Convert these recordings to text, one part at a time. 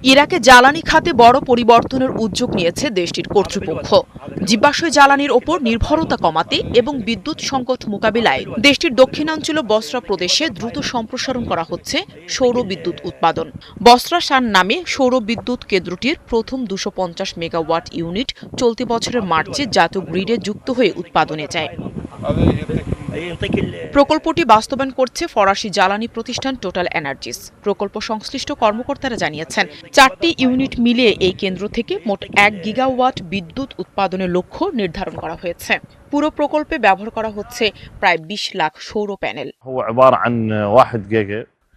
ইরাকে জ্বালানি খাতে বড় পরিবর্তনের উদ্যোগ নিয়েছে দেশটির কর্তৃপক্ষ। জীবাশ্ম জ্বালানির ওপর নির্ভরতা কমাতে এবং বিদ্যুৎ সংকট মোকাবিলায় দেশটির দক্ষিণাঞ্চল বসরা প্রদেশে দ্রুত সম্প্রসারণ করা হচ্ছে সৌর বিদ্যুৎ উৎপাদন। বসরা শান নামে সৌর বিদ্যুৎ কেন্দ্রটির প্রথম 250 মেগাওয়াট ইউনিট চলতি বছরের মার্চে জাতীয় গ্রিডে যুক্ত হয়ে উৎপাদনে যায়। প্রকল্পটি বাস্তবায়ন করছে ফরাসি জ্বালানি প্রতিষ্ঠান টোটাল এনার্জিস। প্রকল্প সংশ্লিষ্ট কর্মকর্তারা জানিয়েছেন, 4টি ইউনিট মিলিয়ে এই কেন্দ্র থেকে মোট 1 গিগাওয়াট বিদ্যুৎ উৎপাদনের লক্ষ্য নির্ধারণ করা হয়েছে। পুরো প্রকল্পে ব্যবহার করা হচ্ছে প্রায় 20 লাখ সৌর প্যানেল।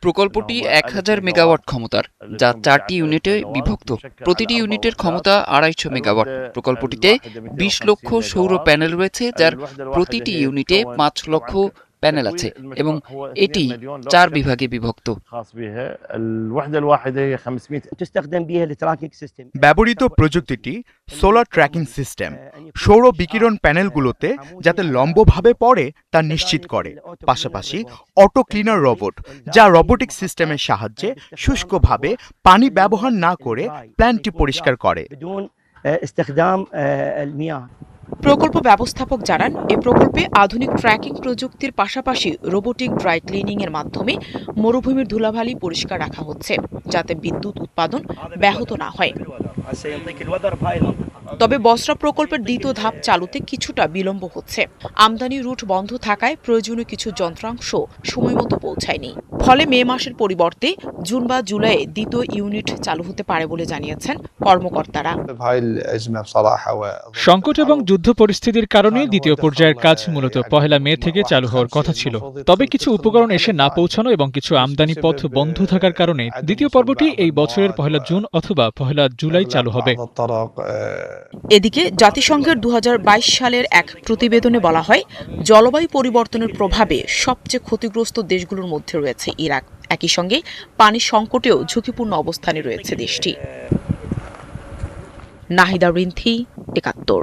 প্রকল্পটি 1000 মেগাওয়াট ক্ষমতার, যা 4টি ইউনিটে বিভক্ত। প্রতিটি ইউনিটের ক্ষমতা 250 মেগাওয়াট। প্রকল্পটিতে 20 লক্ষ সৌর প্যানেল রয়েছে, যার প্রতিটি ইউনিটে 5 লক্ষ প্যানেল আছে এবং এটি 4 বিভাগে বিভক্ত। ব্যবহৃত প্রযুক্তিটি সোলার ট্র্যাকিং সিস্টেম, সৌর বিকিরণ প্যানেলগুলোতে যাতে লম্বভাবে পড়ে তা নিশ্চিত করে। পাশাপাশি অটো ক্লিনার রোবট, যা রোবোটিক সিস্টেমের সাহায্যে শুষ্কভাবে পানি ব্যবহার না করে প্ল্যান্টটি পরিষ্কার করে। প্রকল্প ব্যবস্থাপক জানান, এ প্রকল্পে আধুনিক ট্র্যাকিং প্রযুক্তির পাশাপাশি রোবোটিক ড্রাই ক্লিনিং এর মাধ্যমে মরুভূমির ধুলাবালি পরিষ্কার রাখা হচ্ছে, যাতে বিদ্যুৎ উৎপাদন ব্যাহত না হয়। তবে বসরা প্রকল্পের দ্বিতীয় ধাপ চালুতে কিছুটা বিলম্ব হচ্ছে। আমদানি রুট বন্ধ থাকায় প্রয়োজনীয় কিছু যন্ত্রাংশ সময়মতো পৌঁছায়নি। ফলে মে মাসের পরিবর্তে জুন বা জুলাইয়ে দ্বিতীয় ইউনিট চালু হতে পারে বলে জানিয়েছেন কর্মকর্তারা। সংকট এবং যুদ্ধ পরিস্থিতির কারণে দ্বিতীয় পর্যায়ের কাজ মূলত 1 মে থেকে চালু হওয়ার কথা ছিল। তবে কিছু উপকরণ এসে না পৌঁছানো এবং কিছু আমদানি পথ বন্ধ থাকার কারণে দ্বিতীয় পর্বটি এই বছরের 1 জুন অথবা 1 জুলাই চালু হবে। এদিকে জাতিসংঘের 2022 সালের এক প্রতিবেদনে বলা হয়, জলবায়ু পরিবর্তনের প্রভাবে সবচেয়ে ক্ষতিগ্রস্ত দেশগুলোর মধ্যে রয়েছে ইরাক। একই সঙ্গে পানি সংকটেও ঝুঁকিপূর্ণ অবস্থানে রয়েছে দেশটি। নাহিদা রিন্থি, 71।